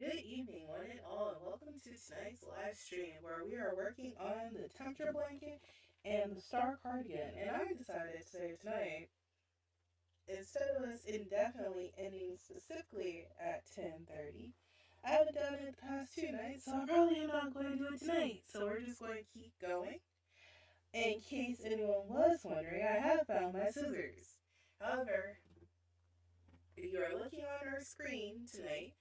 Good evening, one and all, and welcome to tonight's live stream where we are working on the temperature blanket and the star cardigan. And I decided to say tonight, instead of us indefinitely ending specifically at 10:30, I haven't done it the past two nights, so I probably am not going to do it tonight. So we're just going to keep going. In case anyone was wondering, I have found my scissors. However, if you are looking on our screen tonight,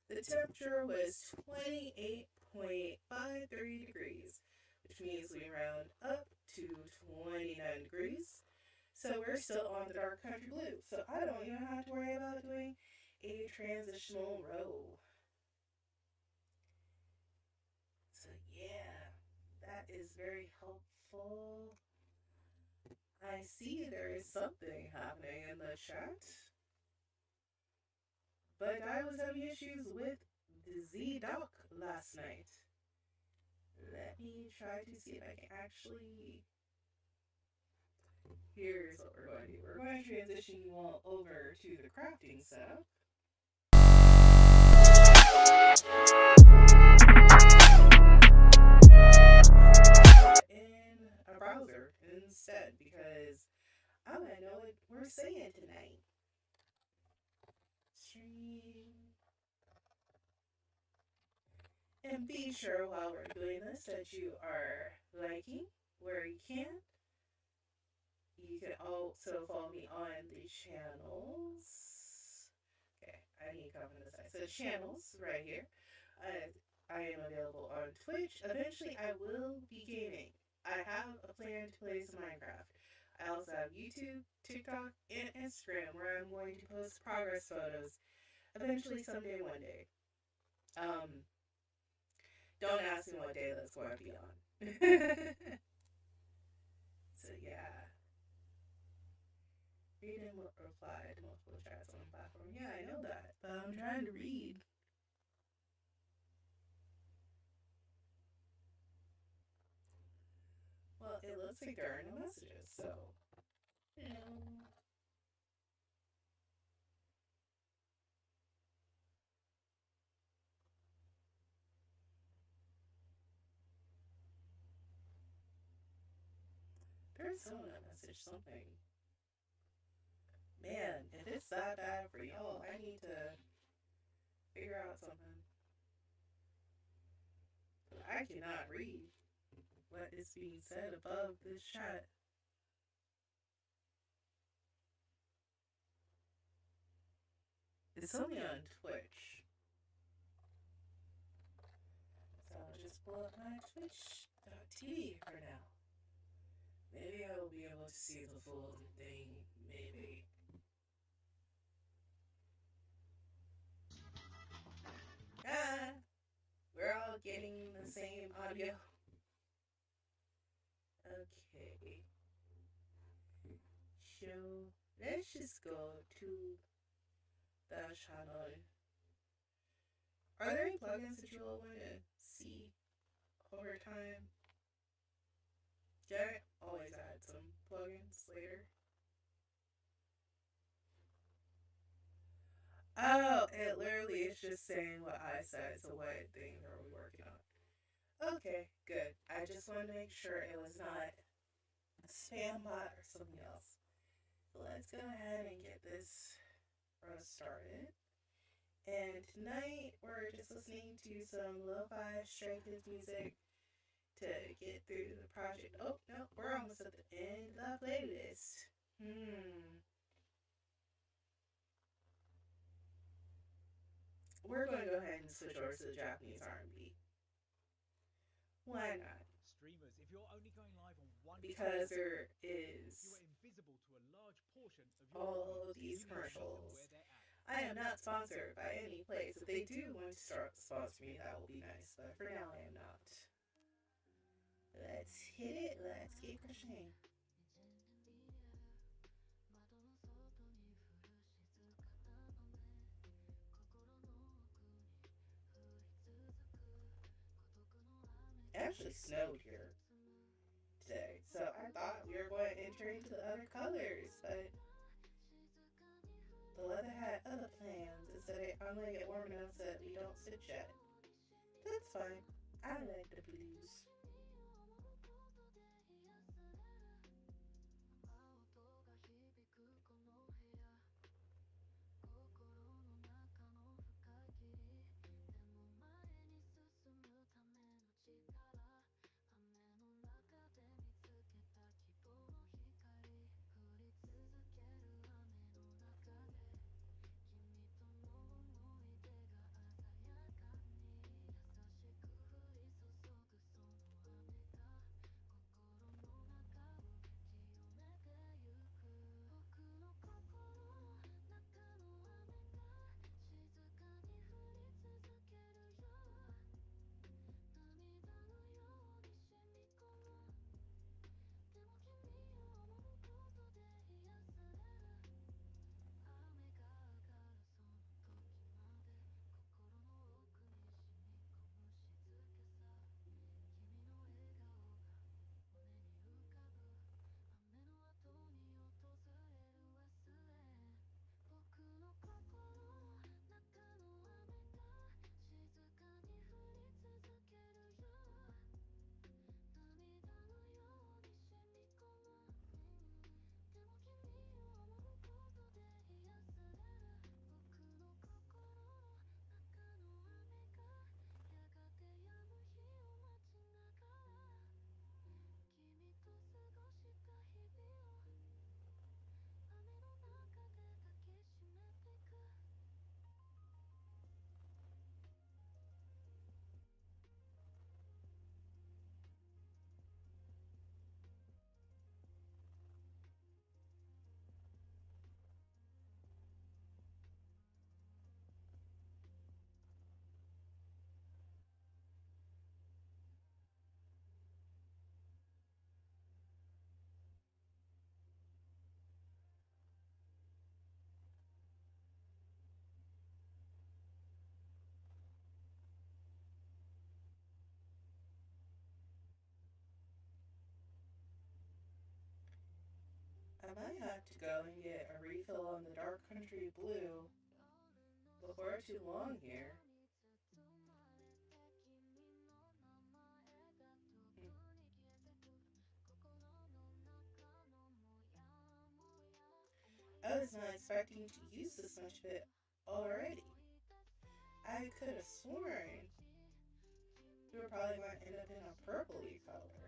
the temperature was 28.53 degrees, which means we round up to 29 degrees. So we're still on the dark country blue. So I don't even have to worry about doing a transitional row. So yeah, that is very helpful. I see there is something happening in the chat, but I was having issues with the Z dock last night. Let me try to see if I can actually. Here's what we're going to do. We're going to transition you all over to the crafting setup in a browser instead because I want to know what we're saying tonight. Stream. And be sure while we're doing this that you are liking where you can. You can also follow me on the channels. Okay, I need to come from this side. So channels right here. I am available on Twitch. Eventually, I will be gaming. I have a plan to play some Minecraft. I also have YouTube, TikTok, and Instagram where I'm going to post progress photos. Eventually, someday, one day. Don't ask me what day that's going to be on. So yeah. Read and reply to multiple chats on the platform. Yeah, I know that, but I'm trying to read. Well, it looks like there are no messages, so. You know. There's someone that messaged something. Man, if it's that bad for y'all, I need to figure out something. I cannot read what is being said above this chat. It's only on Twitch. So I'll just pull up my Twitch.tv for now. Maybe I will be able to see the full thing. getting the same audio. Okay. So let's just go to the channel. Are there any plugins that you all want to see over time? Can I always add some plugins later? Oh, it literally is just saying what I said. So what things are we working on? Okay, good. I just wanted to make sure it was not a spam bot or something else. So let's go ahead and get this started. And tonight we're just listening to some lo-fi stray kids music to get through the project. Oh no, we're almost at the end of the playlist. We're going to go ahead and switch over to the Japanese R&B. Why not? Streamers, if you're only going live on one Because there you is are invisible to a large portion of your all of audience. these You need to meet them commercials. where they're at. I am not sponsored by any place. If they do want to start sponsor me, that will be nice. But for now, I am not. Let's hit it. Let's get crocheting. It actually snowed here today, so I thought we were going to enter into the other colors, but the weather had other plans and said I'm going to get warm enough so that we don't switch yet. That's fine. I like the blues. I might have to go and get a refill on the Dark Country Blue before too long here. I was not expecting to use this much of it already. I could have sworn we were probably going to end up in a purpley color.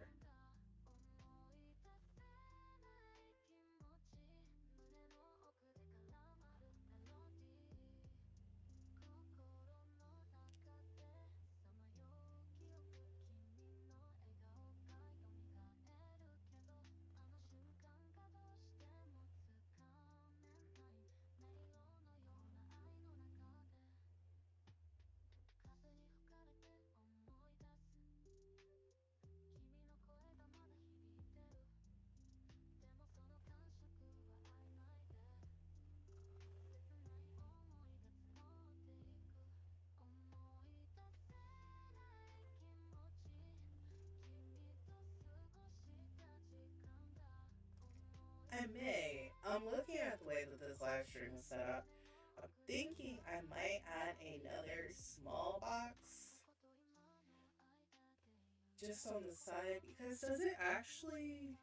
I'm thinking I might add another small box just on the side because does it actually.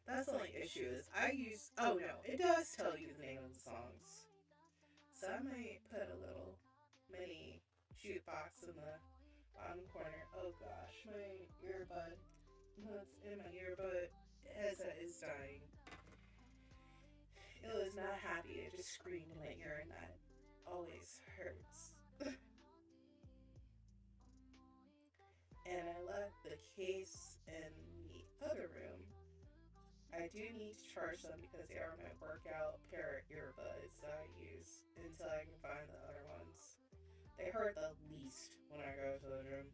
That's the only issue is I use. Oh no, it does tell you the name of the songs. So I might put a little mini jukebox in the bottom corner. Oh gosh, my earbud. What's in my earbud headset is dying. It was not happy. It just screamed in my ear, and that always hurts. And I left the case in the other room. I do need to charge them because they are my workout pair of earbuds that I use until I can find the other ones. They hurt the least when I go to the gym.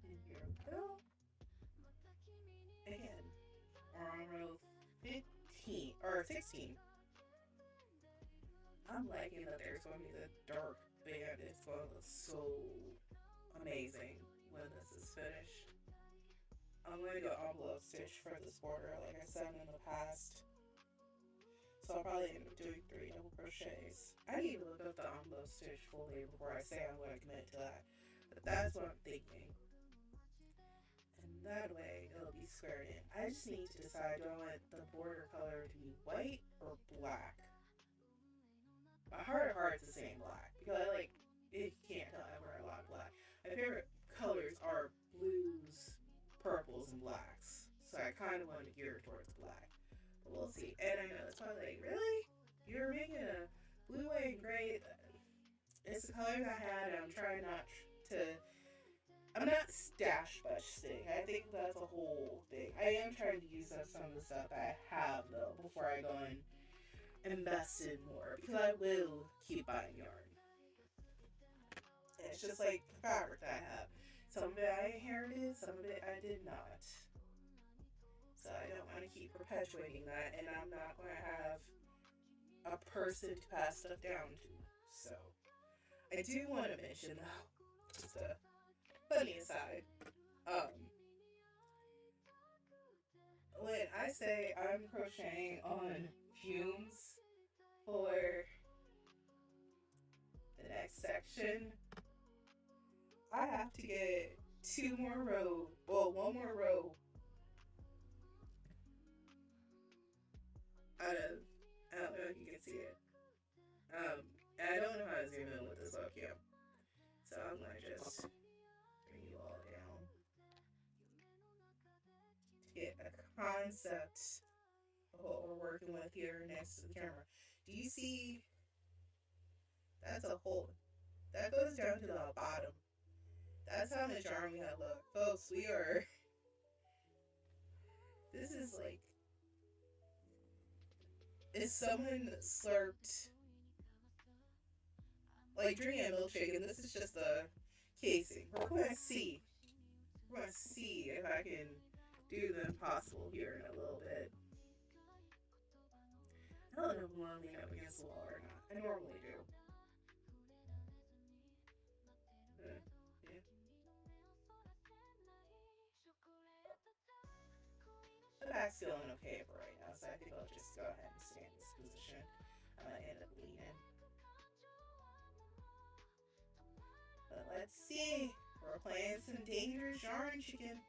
Okay, and here we go. Again, we're on row 15 or 16. I'm liking that there's going to be the dark band. It's going to look so amazing when this is finished. I'm going to do an envelope stitch for this border, like I said in the past. So I'll probably end up doing 3 double crochets. I need to look up the envelope stitch fully before I say I'm going to commit to that. But that's what I'm thinking. And that way it'll be squared in. I just need to decide, do I want the border color to be white or black? My heart of hearts is saying black because I like, if you can't tell, I wear a lot of black. My favorite colors are blues, purples, and blacks. So I kind of want to gear towards black. But we'll see. And I know it's probably like, really? You're making a blue, white, and gray? It's the colors I had, and I'm trying not to. I'm not stash budgeting. I think that's a whole thing. I am trying to use up some of the stuff I have, though, before I go and invest in more. Because I will keep buying yarn. It's just like the fabric that I have. Some of it I inherited, some of it I did not. So I don't want to keep perpetuating that, and I'm not going to have a person to pass stuff down to. So I do want to mention, though, just a funny aside, um, when I say I'm crocheting on fumes for the next section, I have to get 2 more rows, well, 1 more row out of, I don't know if you can see it. And I don't know how to zoom in with this webcam. So I'm gonna just bring you all down to get a concept of what we're working with here next to the camera. Do you see? That's a hole. That goes down to the bottom. That's how much yarn we have left. Folks, we are. This is like. If someone slurped. Like drinking a milkshake, and this is just the casing. We're going to see. We're going to see if I can do the impossible here in a little bit. I don't know if I'm going to lean up against the wall or not. I normally do. Yeah. The back's feeling okay for right now, so I think I'll just go ahead and stay in this position. I might end up leaning. But let's see. We're playing some dangerous yarn chicken.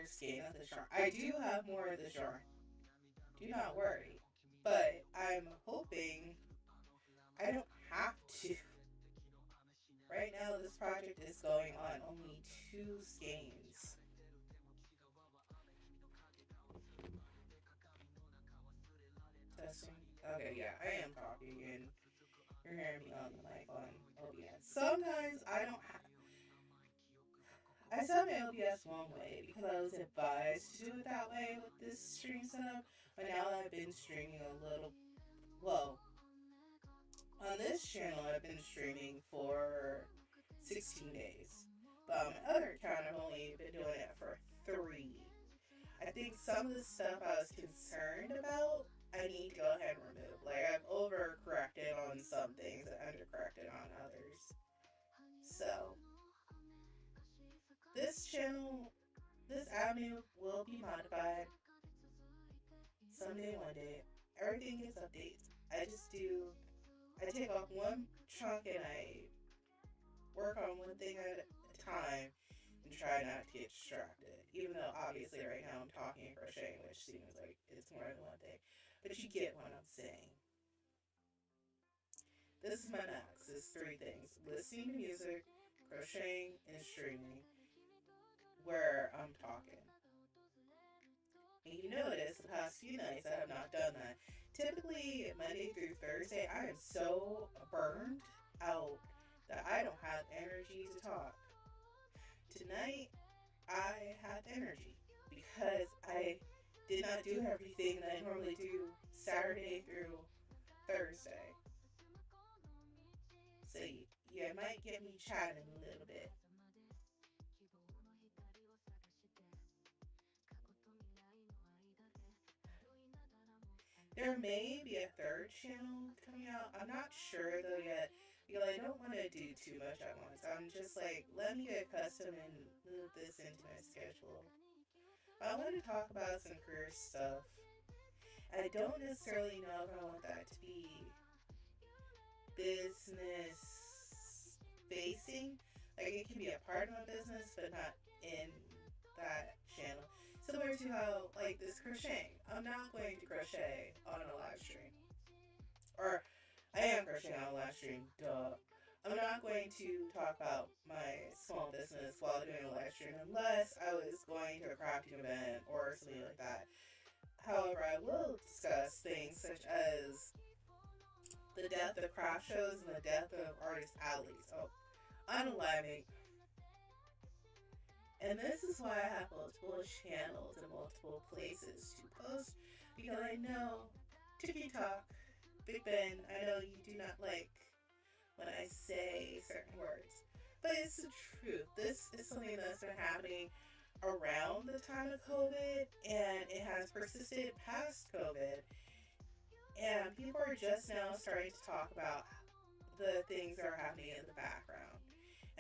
similar skein of the genre. I do have more of the genre. Do not worry. But I'm hoping I don't have to. Right now, this project is going on only 2 skeins. Testing. Okay, yeah, I am talking and you're hearing me on the mic on OBS. Sometimes I don't have. I set my OBS one way because I was advised to do it that way with this stream setup. But now that I've been streaming a little, well, on this channel I've been streaming for 16 days. But on my other account I've only been doing it for 3. I think some of the stuff I was concerned about, I need to go ahead and remove. Like, I've overcorrected on some things and undercorrected on others. So, this channel, this avenue will be modified someday, one day. Everything gets updates. I take off one chunk and I work on one thing at a time and try not to get distracted. Even though obviously right now I'm talking and crocheting, which seems like it's more than one thing. But you get what I'm saying. This is my max. It's 3 things. Listening to music, crocheting, and streaming. Where I'm talking. And you notice the past few nights I have not done that. Typically, Monday through Thursday, I am so burned out that I don't have energy to talk. Tonight, I had energy because I did not do everything that I normally do Saturday through Thursday. So you might get me chatting a little bit. There may be a 3rd channel coming out. I'm not sure though yet because I don't want to do too much at once. I'm just like, let me get accustomed and move this into my schedule. I want to talk about some career stuff. I don't necessarily know if I want that to be business facing. Like, it can be a part of my business, but not in that channel. Similar to how, like, this crocheting. I'm not going to crochet on a live stream. Or, I am crocheting on a live stream, duh. I'm not going to talk about my small business while doing a live stream unless I was going to a crafting event or something like that. However, I will discuss things such as the death of craft shows and the death of artist alleys. Oh, unaliving. And this is why I have multiple channels and multiple places to post, because I know TikTok, Big Ben, I know you do not like when I say certain words, but it's the truth. This is something that's been happening around the time of COVID, and it has persisted past COVID, and people are just now starting to talk about the things that are happening in the background.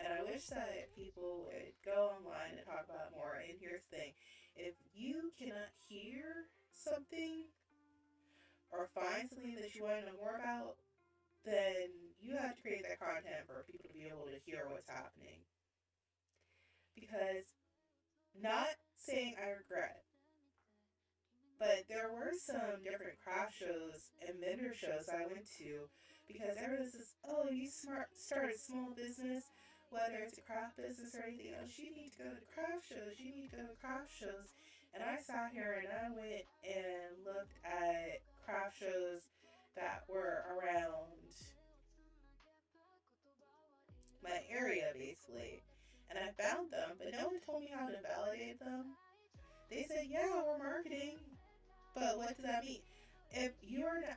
And I wish that people would go online and talk about it more. And here's the thing. If you cannot hear something or find something that you want to know more about, then you have to create that content for people to be able to hear what's happening. Because, not saying I regret, but there were some different craft shows and vendor shows I went to because everyone says, oh, you started a small business, whether it's a craft business or anything else, you need to go to craft shows, you need to go to craft shows. And I sat here and I went and looked at craft shows that were around my area, basically. And I found them, but no one told me how to validate them. They said, yeah, we're marketing, but what does that mean? If you're not,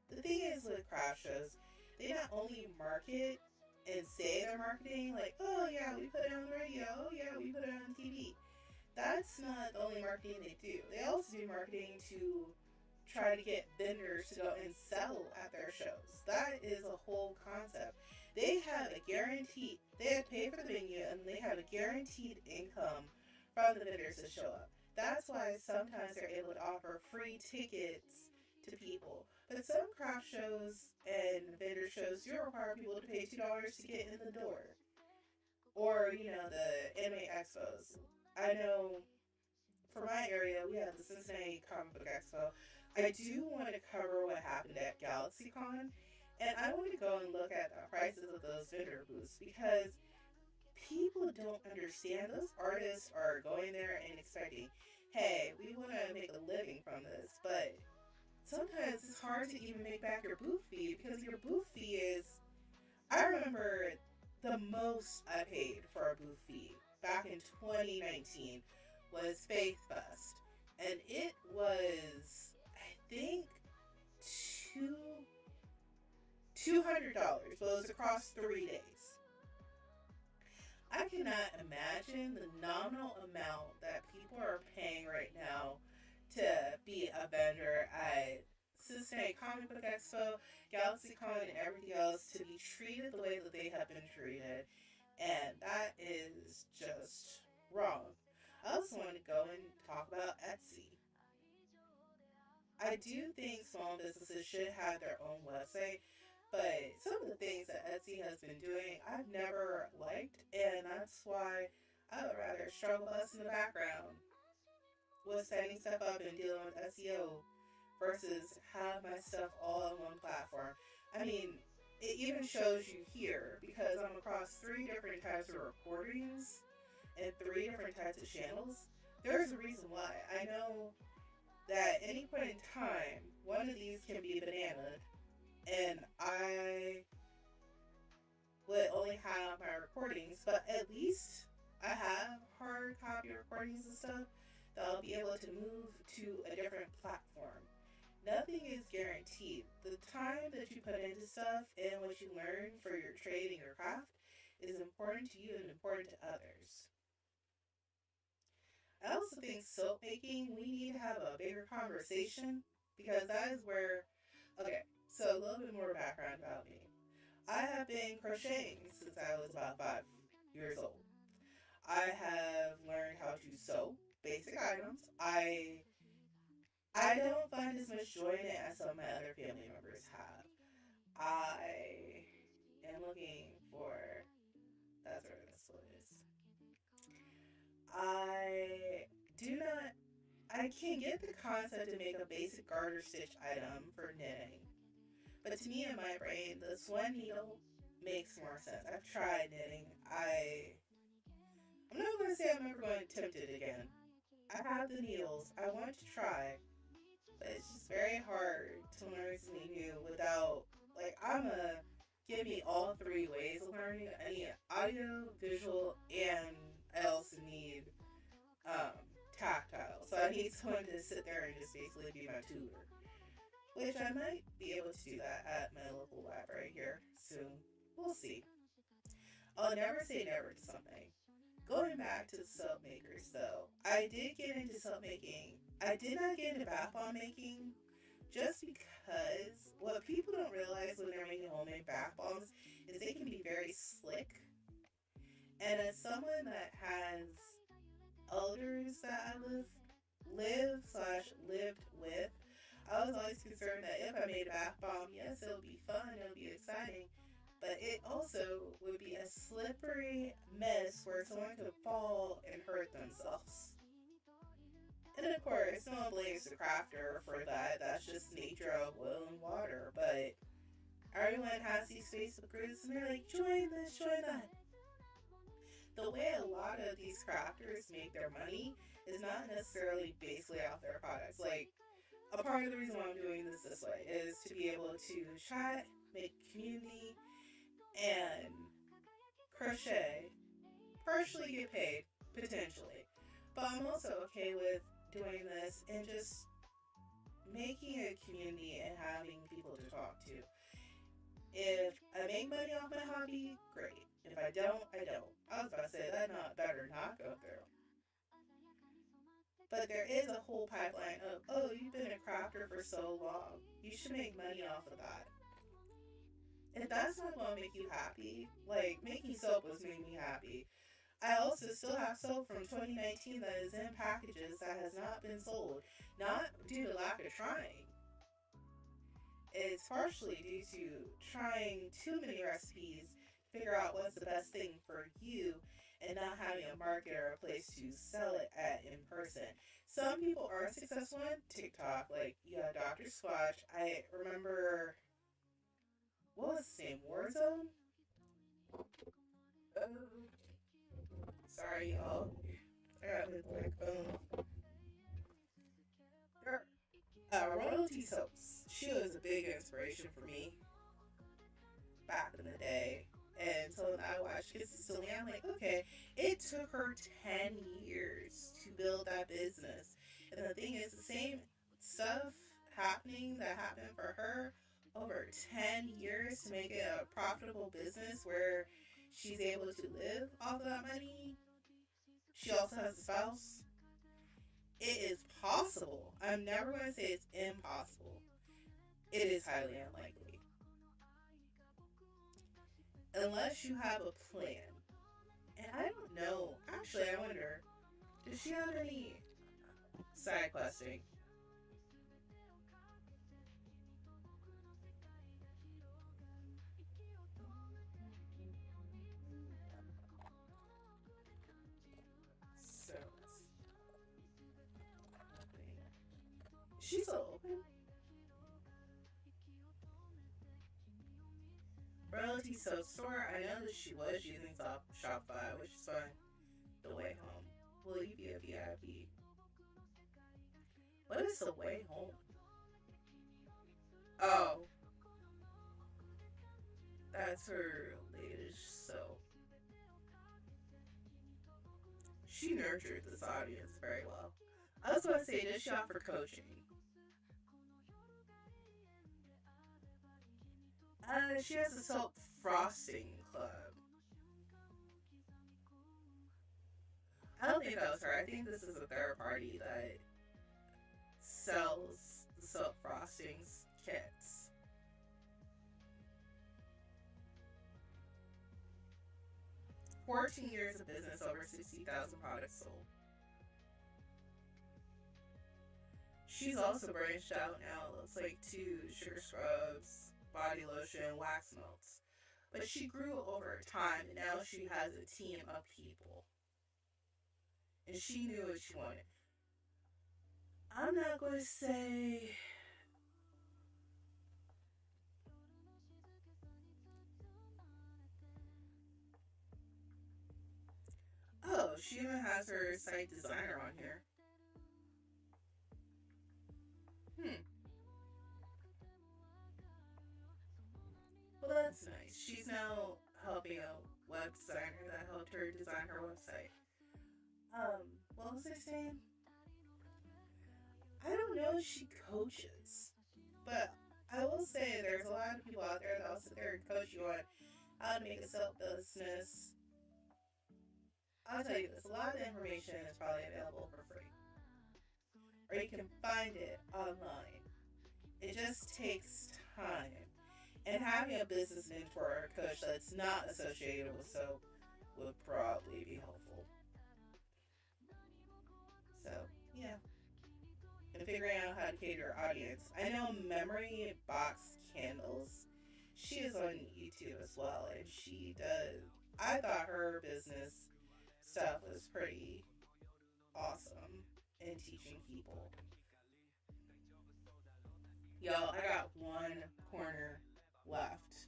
the thing is with craft shows, they not only market and say they're marketing, like, oh yeah, we put it on the radio, oh yeah, we put it on TV. That's not the only marketing they do. They also do marketing to try to get vendors to go and sell at their shows. That is a whole concept. They have a guaranteed, they have to pay for the venue, and they have a guaranteed income from the vendors to show up. That's why sometimes they're able to offer free tickets to people. But some craft shows and vendor shows, you require people to pay $2 to get in the door. Or, you know, the anime expos. I know for my area, we have the Cincinnati Comic Book Expo. I do want to cover what happened at GalaxyCon, and I want to go and look at the prices of those vendor booths because people don't understand. Those artists are going there and expecting, hey, we want to make a living from this, but sometimes it's hard to even make back your booth fee because your booth fee is. I remember the most I paid for a booth fee back in 2019 was Faith Fest, and it was, I think, two $200, but it was across 3 days. I cannot imagine the nominal amount that people are paying right now to be a vendor at Cincinnati Comic Book Expo, GalaxyCon, and everything else to be treated the way that they have been treated. And that is just wrong. I also want to go and talk about Etsy. I do think small businesses should have their own website, but some of the things that Etsy has been doing, I've never liked, and that's why I would rather struggle bus in the background with setting stuff up and dealing with SEO versus have my stuff all on one platform. I mean, it even shows you here because I'm across 3 different types of recordings and 3 different types of channels. There's a reason why. I know that at any point in time, one of these can be bananaed, and I would only have my recordings, but at least I have hard copy recordings and stuff that I'll be able to move to a different platform. Nothing is guaranteed. The time that you put into stuff and what you learn for your trade and your craft is important to you and important to others. I also think soap making, we need to have a bigger conversation because that is where, okay, so a little bit more background about me. I have been crocheting since I was about 5 years old. I have learned how to sew basic items. I don't find as much joy in it as some of my other family members have. I am looking for, that's where this one is. I do not, I can get the concept to make a basic garter stitch item for knitting. But to me in my brain, the swan needle makes more sense. I've tried knitting. I'm not going to say I'm never going to attempt it again. I have the needles. I want to try. But it's just very hard to learn something new without, like, give me all 3 ways of learning. I need audio, visual, and I also need um, tactile. So I need someone to sit there and just basically be my tutor. Which I might be able to do that at my local library here soon. We'll see. I'll never say never to something. Going back to the soap makers though, I did get into soap making. I did not get into bath bomb making just because what people don't realize when they're making homemade bath bombs is they can be very slick. And as someone that has elders that I lived with, I was always concerned that if I made a bath bomb, yes, it would be fun, it would be exciting, but it also would be a slippery mess where someone could fall and hurt themselves. And of course, no one blames the crafter for that. That's just the nature of oil and water. But everyone has these Facebook groups and they're like, join this, join that. The way a lot of these crafters make their money is not necessarily basically off their products. Like, a part of the reason why I'm doing this way is to be able to chat, make community, and crochet, partially get paid, potentially. But I'm also okay with doing this and just making a community and having people to talk to. If I make money off my hobby, great. If I don't, I don't. I was about to say that better not go through. But there is a whole pipeline of, oh, you've been a crafter for so long. You should make money off of that. If that's not going to make you happy, like making soap was making me happy. I also still have soap from 2019 that is in packages that has not been sold. Not due to lack of trying. It's partially due to trying too many recipes to figure out what's the best thing for you and not having a market or a place to sell it at in person. Some people are successful on TikTok, like you got Dr. Squatch. I remember, what was his name? Warzone? Sorry, y'all. I got with like Royalty Soaps. She was a big inspiration for me back in the day. And so I watched consistently. I'm like, okay, it took her 10 years to build that business. And the thing is, the same stuff happening that happened for her over 10 years to make it a profitable business where she's able to live off of that money. She also has a spouse. It is possible. I'm never going to say it's impossible. It is highly unlikely. Unless you have a plan. And I don't know. Actually, I wonder, does she have any side questing? So, she's still open? Royalty Soap Store, I know that she was using Shopify, which is fine. The Way Home. Will you be a VIP? What is The Way Home? Oh, that's her latest soap. She nurtured this audience very well. I was going to say, does she offer coaching? She has a soap frosting club. I don't think that was her. I think this is a third party that sells the soap frostings kits. "14 years of business, over 60,000 products sold." She's also branched out now, looks like, to sugar scrubs, body lotion, wax melts. But she grew over time, and now she has a team of people. And she knew what she wanted. I'm not going to say. Oh, she even has her site designer on here. Well, that's nice. She's now helping a web designer that helped her design her website. What was I saying? I don't know if she coaches, but I will say there's a lot of people out there that will sit there and coach you on how to make a self business. I'll tell you this, a lot of the information is probably available for free, or you can find it online. It just takes time. And having a business mentor or coach that's not associated with soap would probably be helpful. So, yeah. And figuring out how to cater your audience. I know Memory Box Candles. She is on YouTube as well, and she does. I thought her business stuff was pretty awesome in teaching people. Y'all, I got one corner left.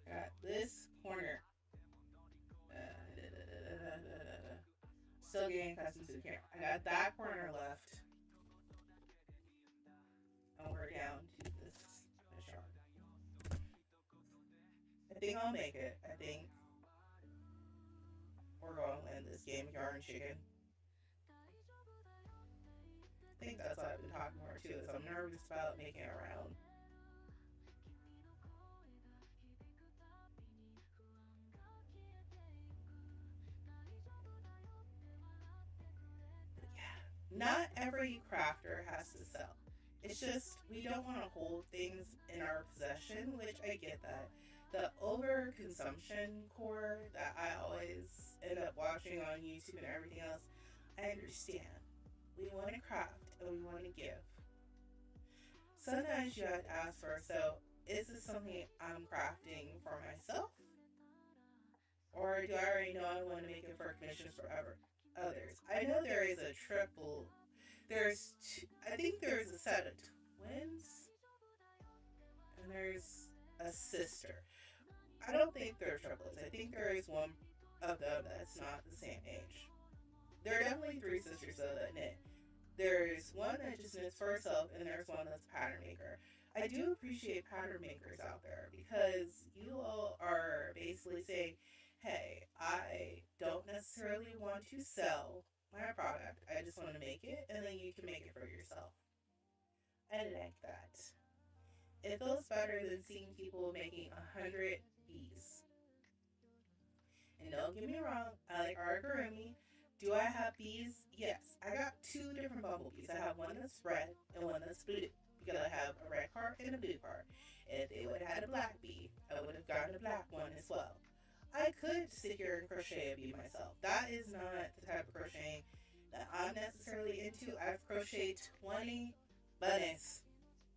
I got this corner. Still getting accustomed to the camera. I got that corner left. And we're down to this shot. I think I'll make it. I think we're going to win this game of yarn chicken. I think that's what I've been talking about too, is I'm nervous about making it around. Not every crafter has to sell. It's just we don't want to hold things in our possession, which I get that. The overconsumption core that I always end up watching on YouTube and everything else, I understand. We want to craft and we want to give. Sometimes you have to ask for, so is this something I'm crafting for myself? Or do I already know I want to make it for commissions for others? I know there is a triple I think there's a set of twins, and there's a sister. I don't think they're triplets. I think there is one of them that's not the same age. There are definitely three sisters though that knit. There's one that just knits for herself, and there's one that's a pattern maker. I do appreciate pattern makers out there because you all are basically saying, hey, I don't necessarily want to sell my product. I just want to make it, and then you can make it for yourself. I like that. It feels better than seeing people making 100 bees. And don't get me wrong, I like origami. Do I have bees? Yes. I got two different bumblebees. I have one that's red and one that's blue. Because I have a red part and a blue part. If they would have had a black bee, I would have gotten a black one as well. I could sit here and crochet a bee myself. That is not the type of crocheting that I'm necessarily into. I've crocheted 20 bunnies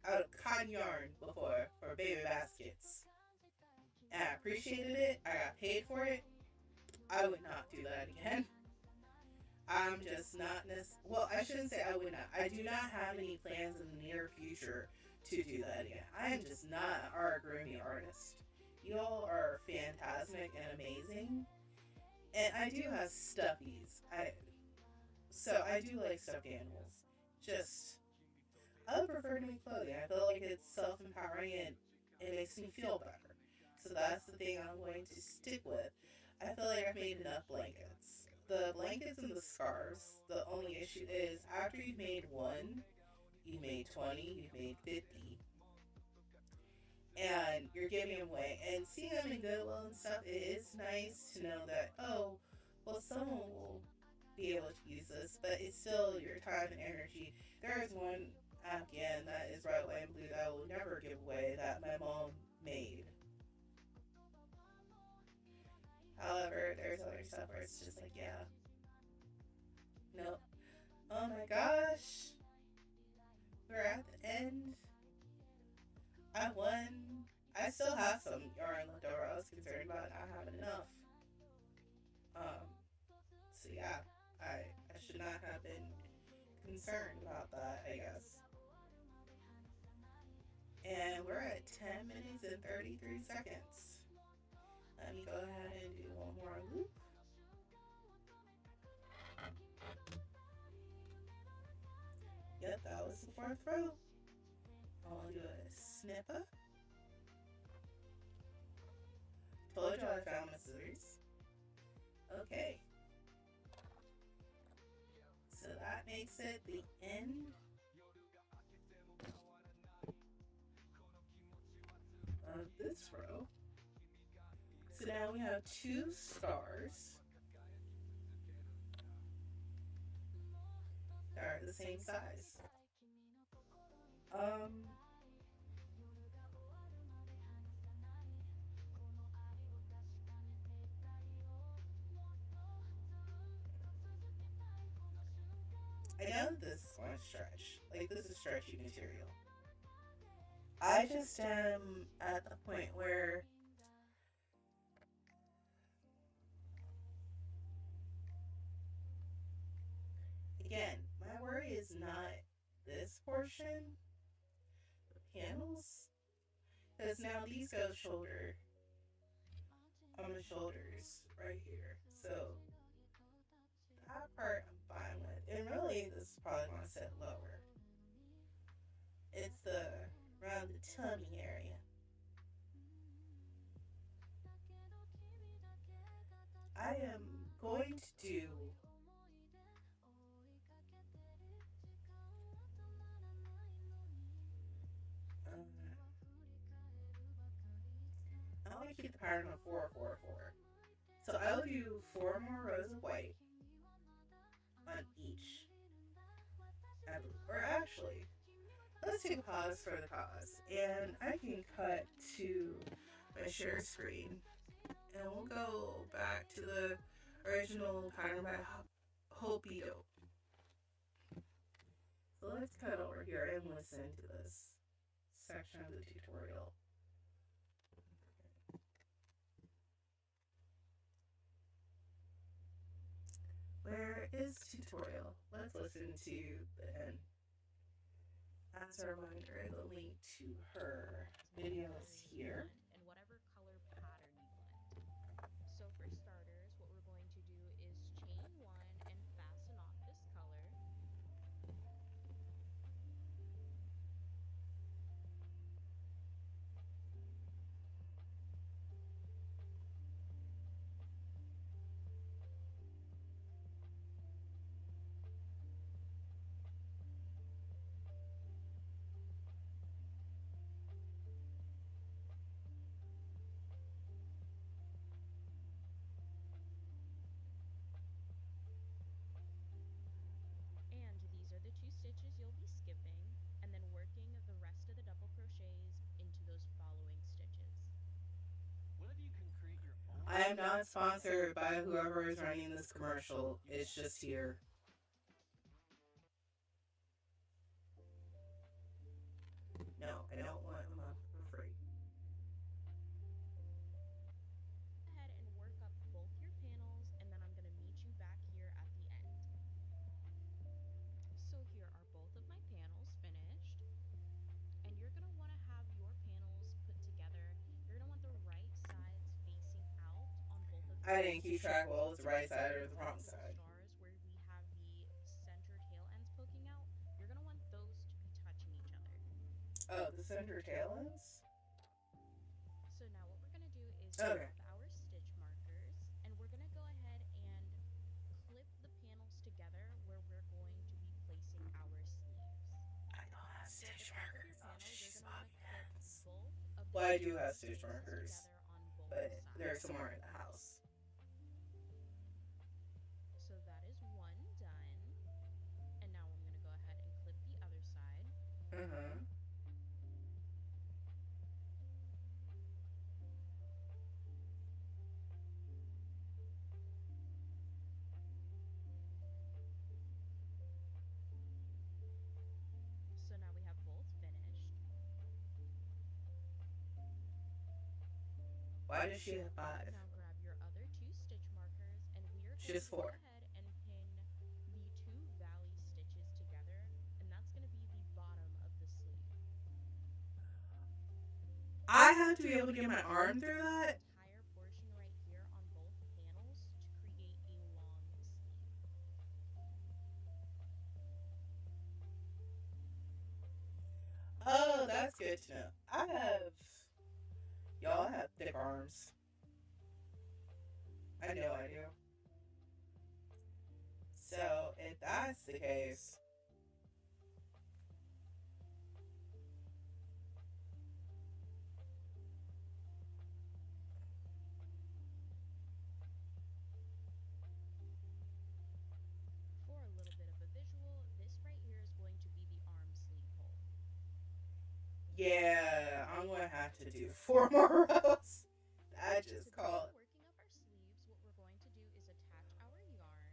out of cotton yarn before for baby baskets. And I appreciated it. I got paid for it. I would not do that again. I'm just not well, I shouldn't say I would not. I do not have any plans in the near future to do that again. I am just not an origami artist. You all are fantastic and amazing. And I do have stuffies. I do like stuffed animals. Just I would prefer to make clothing. I feel like it's self-empowering and it makes me feel better. So that's the thing I'm going to stick with. I feel like I've made enough blankets. The blankets and the scarves, the only issue is after you've made one, you've made 20, you've made 50, and you're giving them away. And seeing them in Goodwill and stuff, it is nice to know that, oh, well, someone will be able to use this, but it's still your time and energy. There is one Afghan that is red, white, and blue that I will never give away that my mom made. However, there's other stuff where it's just like, yeah. Nope. Oh my gosh. We're at the end. I won. I still have some yarn left over. I was concerned about not having enough. So yeah, I should not have been concerned about that, I guess. And we're at 10 minutes and 33 seconds. Let me go ahead and do one more loop. Yep, that was the fourth row. I'll do a snipper. Told you I found my scissors. Okay. So that makes it the end of this row. So now we have 2 stars that are the same size. I know this is going to stretch. Like, this is stretchy material. I just am at the point where again, my worry is not this portion, the panels, because now these go shoulder on the shoulders right here. So that part I'm fine with. And really, this is probably going to sit lower. It's the around the tummy area. I am going to do I want to keep the pattern of 4, 4, 4. So I will do 4 more rows of white on each. Or actually, let's take a pause for the cause. And I can cut to my share screen. And we'll go back to the original pattern by Hopi Dope. So let's cut over here and listen to this section of the tutorial. Where is tutorial? Let's listen into the end. As a reminder, the link to her video is here. And whatever color pattern you want. So for starters, what we're going to do is chain one and fasten off this color. And these are the two stitches you'll be skipping and then working the rest of the double crochets into those following stitches. Whenever you can create your own. I am not sponsored by whoever is running this commercial. It's just here. No, I don't want a month for free. Go ahead and work up both your panels, and then I'm going to meet you back here at the end. So here are both of my panels finished, and you're going to want to have your panels put together. You're going to want the right sides facing out on both of I these. didn't keep track well it's the right side or the wrong The side. stars where we have the center tail ends poking out, you're going to want those to be touching each other. Oh, the center tail ends? So now what we're going to do is Okay. grab our stitch markers, and we're going to go ahead and clip the panels together where we're going to be placing our sleeves. I don't have So at the stitch top of your markers. Oh, panel, you're she's going to want to clip hands. both of the Well, I do have stitch stitch markers, together on both but sides. they're somewhere in the house. So that is one done. And now I'm going to go ahead and clip the other side. Uh-huh. So now we have both finished. Why does she have 5? Now grab your other two stitch markers, and we are She going has to go 4. ahead and pin the two valley stitches together, and that's going to be the bottom of the sleeve. I have to be able to get my arm through that? Entire portion right here on both panels to create a long sleeve. Oh, that's good to know. Y'all have thick arms. I know I do. So, if that's the case, For a little bit of a visual, this right here is going to be the arm sleeve hole. yeah, I'm going to have to do 4 more rows. I just To call begin working up our sleeves, what we're going to do is attach our yarn.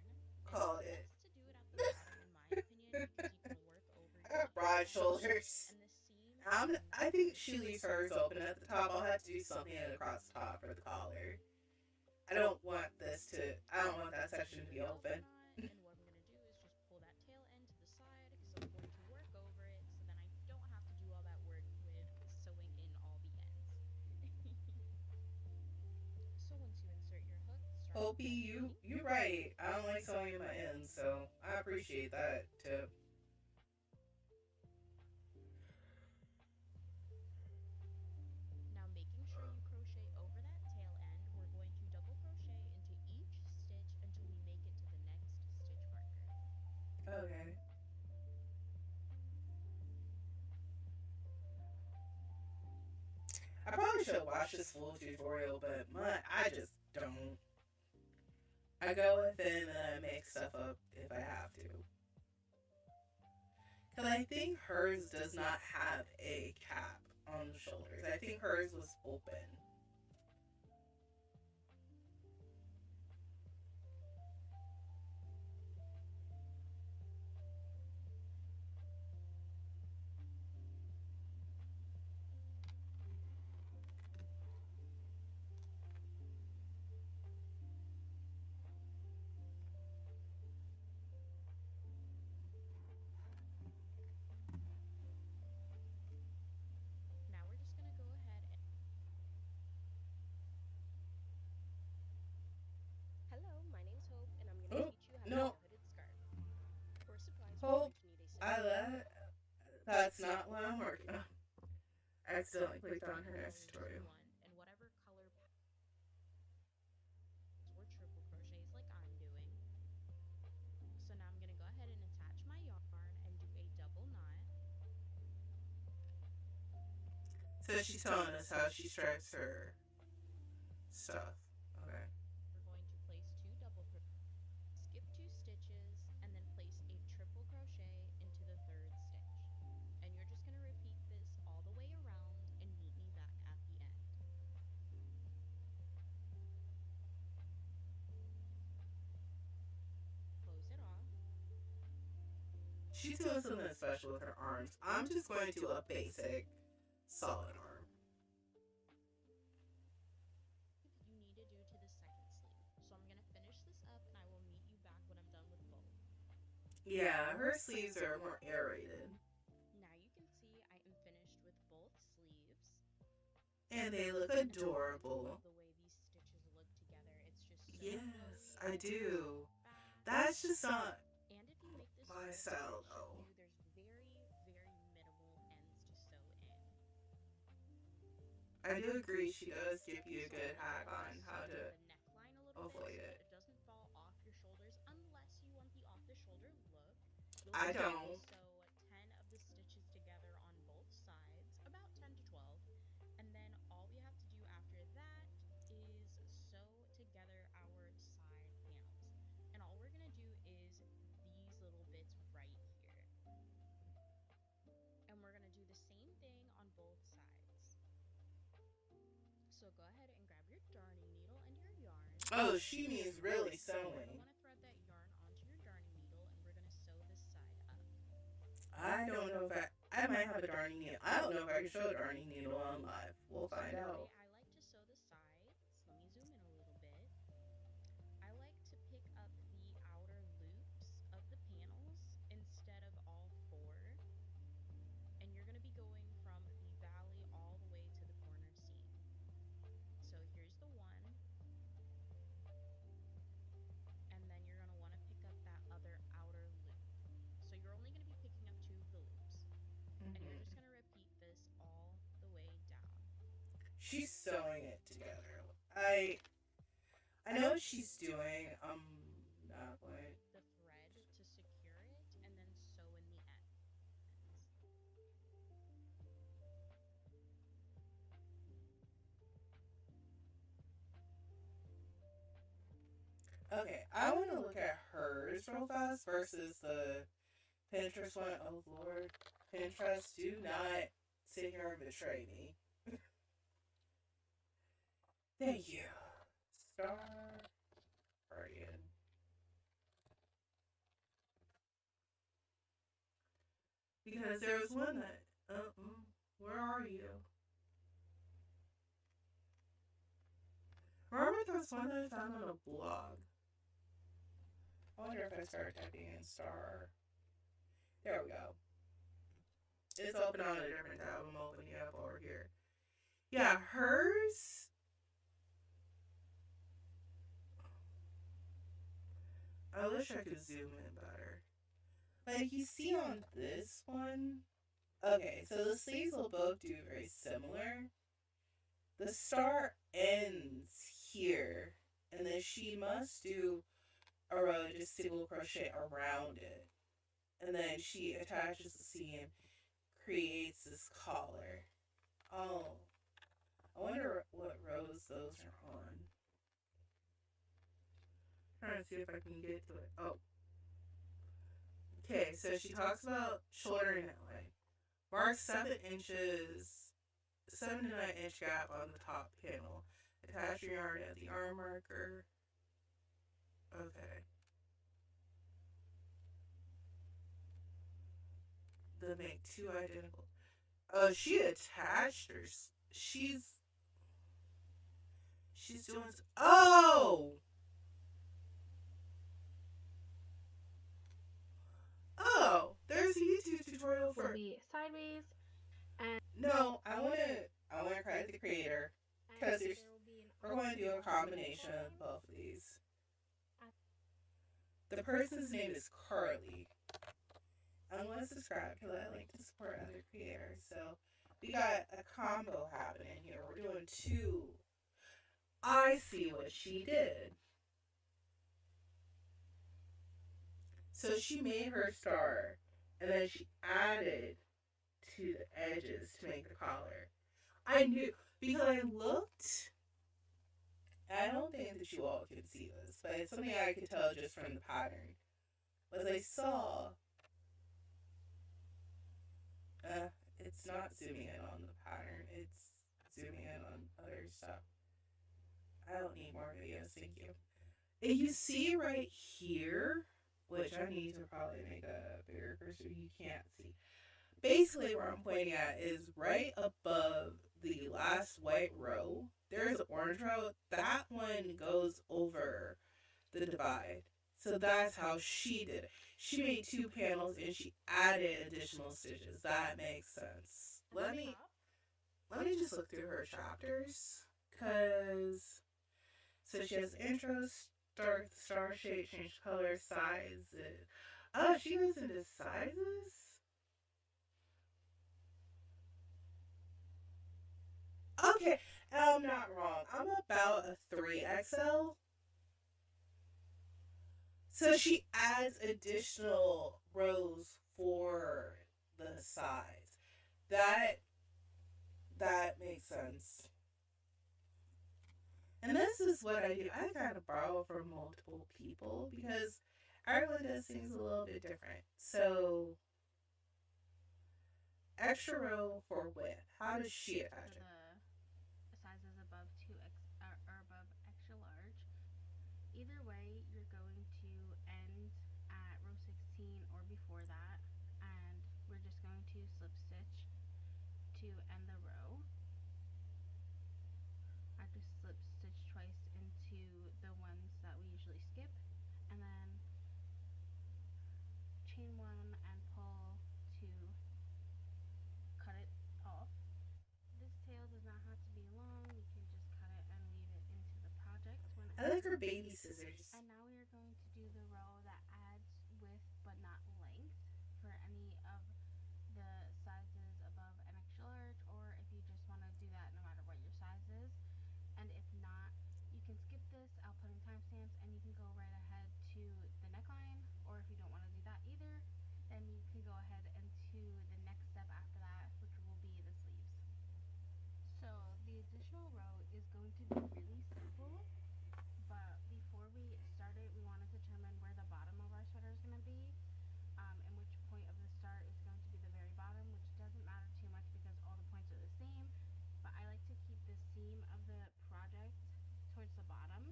Call And it. it's best to do it at the bottom, in my opinion, because you can work over I have each broad side. shoulders. And the seam. I think she leaves hers open at the top. I'll have to do something across the top for the collar. I don't want that section to be open. And what I'm going to do is just pull that tail end to the side because I'm going to work over it so then I don't have to do all that work with sewing in all the ends. So once you insert your hook, start Opie, you're right. I don't like sewing in my ends, so I appreciate that tip. Now making sure you crochet over that tail end, we're going to double crochet into each stitch until we make it to the next stitch marker. Okay. I probably should watch this full tutorial, but I just don't. I go within and I make stuff up if I have to. Because I think hers does not have a cap on the shoulders. I think hers was open. accidentally clicked on her next colors you tutorial. want and whatever color or triple crochets like I'm doing. So now I'm going to go ahead and attach my yarn and do a double knot. So she's telling us how she stripes her stuff. Okay. We're going to place 2 double crochets, skip 2 stitches, and then place a triple crochet into the 3rd stitch. And you're just going to repeat this all the way around and meet me back at the end. Close it off. She's doing something special with her arms. I'm just going to do a basic solid arm. You need to do to the 2nd sleeve. So I'm going to finish this up and I will meet you back when I'm done with both. Yeah, her sleeves are more aerated. Now you can see I am finished with both sleeves. And they look And I adorable. love the way these stitches look together. It's just so Yes, flowy, I do. fast. That's just not And if you make this my video style, to show though. you, there's very, very minimal ends to sew in. I do agree she does give you a good So hack I'm on gonna how sew to the neckline a little avoid bit so it. that it doesn't fall off your shoulders unless you want the off the shoulder look. I You'll don't. sew 10 of the stitches together on both sides, about 10 to 12. And then all we have to do after that is sew together our side panels. And all we're gonna do is these little bits right here. And we're gonna do the same thing on both sides. So go ahead and grab your darning needle and your yarn. Oh, she means really You're going to sewing. want to thread that yarn onto your darning needle and we're going to sew this side up. I don't know if I might have a darning needle. I don't know if I can show a darning needle on live. We'll find The out. way I like to sew the sides, let me zoom in a little bit. I like to pick up the outer loops of the panels instead of all 4. And you're going to be going from the valley all the way to the corner seam. So here's the one. And then you're going to want to pick up that other outer loop. So you're only going to be picking up 2 of the loops. And you're just going to repeat this all the way down. She's sewing it together. I know what she's doing. Not going. The thread to secure it and then sew in the ends. Okay, I want to look at hers real fast versus the Pinterest one. Oh Lord, Pinterest, do not sit here and betray me. Thank you. Star Guardian. Because there was one that, where are you? Remember there was one that I found on a blog? I wonder if I start typing in star. There we go. It's open on a different tab. I'm opening it up over here. Yeah, hers. I wish I could zoom in better. Like you see on this one. Okay, so the sleeves will both do very similar. The star ends here, and then she must do a row of just single crochet around it. And then she attaches the seam, creates this collar. Oh, I wonder what rows those are on. Trying to see if I can get to it. Oh. Okay, so she talks about shoulder and neckline. Mark 7 inches, 7 to 9 inch gap on the top panel. Attach your yarn at the arm marker. Okay. Then make 2 identical. Oh, she attached her. She's doing. Oh! Oh! There's a YouTube tutorial for. Will be sideways, and No, I wanna credit the creator because there will be an we're going to do a combination of both of these. The person's name is Carly. I'm going to subscribe because I like to support other creators. So we got a combo happening here. We're doing two. I see what she did. So she made her star, and then she added to the edges to make the collar. I knew because I looked. I don't think that you all can see this, but it's something I could tell just from the pattern. Was I saw, it's not zooming in on the pattern. It's zooming in on other stuff. I don't need more videos, thank you. If you see right here, which I need to probably make a bigger cursor, you can't see. Basically, where I'm pointing at is right above the last white row. There's an orange row. That one goes over the divide. So that's how she did it. She made two panels and she added additional stitches. That makes sense. Let me just look through her chapters, cause so she has intro, star shape, change color, sizes. Oh, she goes into sizes. Okay, I'm not wrong. I'm about a 3XL. So she adds additional rows for the sides. That that makes sense. And this is what I do. I kind of borrow from multiple people because everyone does things a little bit different. So extra row for width. How does she attach it? The sizes above 2x or above extra large. Either way, you're going to end at row 16 or before that, and we're just going to slip stitch to end the row. I just slip stitch twice into the ones that we usually skip, and then chain one and pull to cut it off. This tail does not have to be long. You can just cut it and weave it into the project I whenever. like her baby scissors. And now we are going to do the row that adds width but not length for any of the sizes above an extra large, or if you just want to do that no matter what your size is. And if not, you can skip this. I'll put in timestamps and you can go right ahead to the neckline, or if you don't want to do that either, then you can go ahead and to the next step after that, which will be the sleeves. So the additional row is going to be really simple, but before we start it, we want to determine where the bottom of our sweater is going to be, and which point of the start is going to be the very bottom, which doesn't matter too much because all the points are the same. But I like to keep the seam of the project towards the bottom,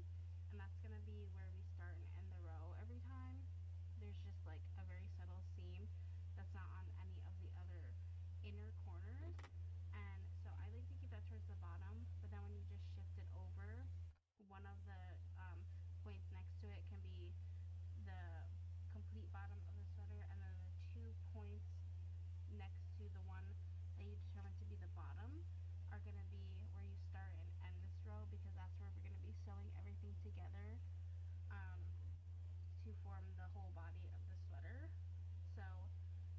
and that's going to be where we start and end the row every time. There's just like a very subtle seam that's not on any of the other inner corners, and so I like to keep that towards the bottom. But then when you just shift it over, one of the points next to it can be the complete bottom of the sweater, and then the 2 points next to the one that you determine to be the bottom are going to be where you start and end this row, because that's where we're going to be sewing everything together um, to form the whole body of the sweater. So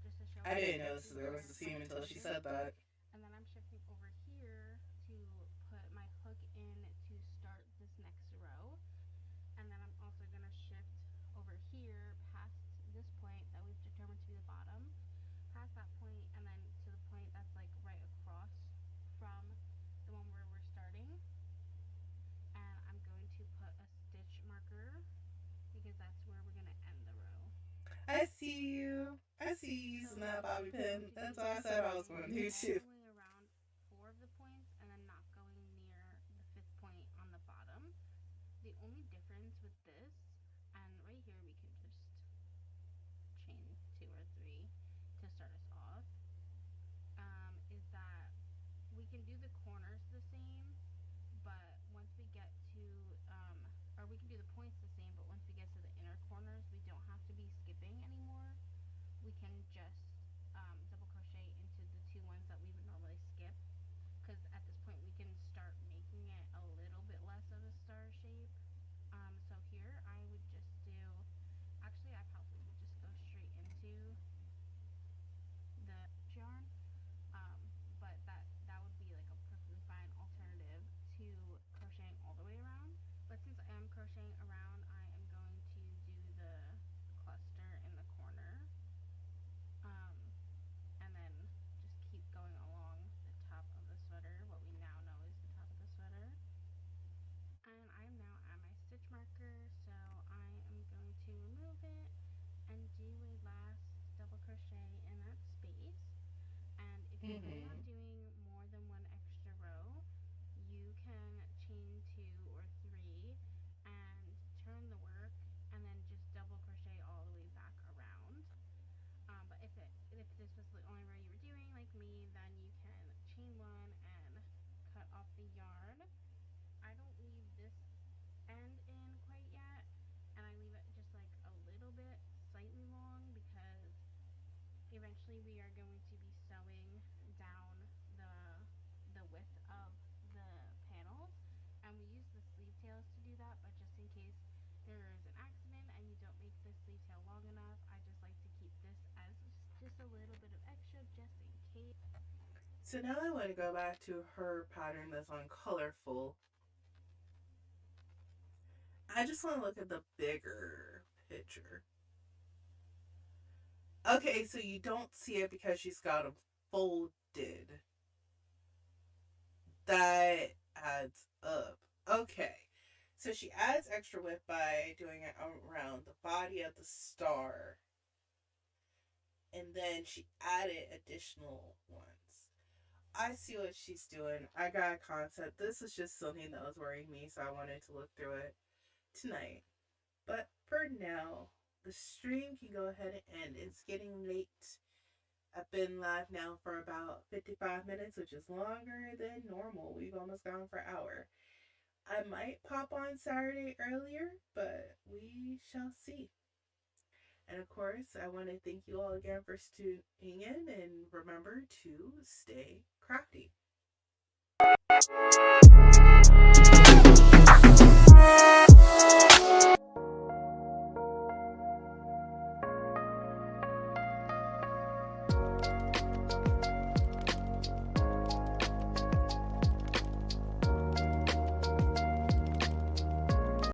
just to show I I'm didn't know shifting there over was a seam until she here, said that. and then I'm shifting over here to put my hook in to start this next row. And then I'm also going to shift over here past this point that we've determined to be the bottom, past that point, and then to the point that's like right across from the one where we're starting. And I'm going to put a stitch marker because that's where we're going to end the row. I see you. I see you So using that bobby we're going pin. to do That's the what I said I was same going to do all too. the way around 4 of the points, and then not going near the 5th point on the bottom. The only difference with this, and right here we can just chain 2 or 3 to start us off, is that we can do the corners the same, but once we get to, or we can do the points the same, but once we get to the inner corners, we don't have to be skipping anymore. We can just double crochet into the 2 ones that we would If you're not Mm-hmm. doing more than one extra row, you can chain 2 or 3 and turn the work and then just double crochet all the way back around. But if this was the only row you were doing, like me, then you can chain one and cut off the yarn. I don't leave this end in quite yet, and I leave it just like a little bit slightly long because eventually we are going to be sewing down the width of the panels, and we use the sleeve tails to do that. But just in case there is an accident and you don't make the sleeve tail long enough, I just like to keep this as just a little bit of extra just in case. So now I want to go back to her pattern that's on colorful. I just want to look at the bigger picture. Okay, so you don't see it because she's got them folded. That adds up. Okay. So she adds extra width by doing it around the body of the star. And then she added additional ones. I see what she's doing. I got a concept. This is just something that was worrying me, so I wanted to look through it tonight. But for now, the stream can go ahead and end. It's getting late. I've been live now for about 55 minutes, which is longer than normal. We've almost gone for an hour. I might pop on Saturday earlier, but we shall see. And of course, I want to thank you all again for tuning in, and remember to stay crafty.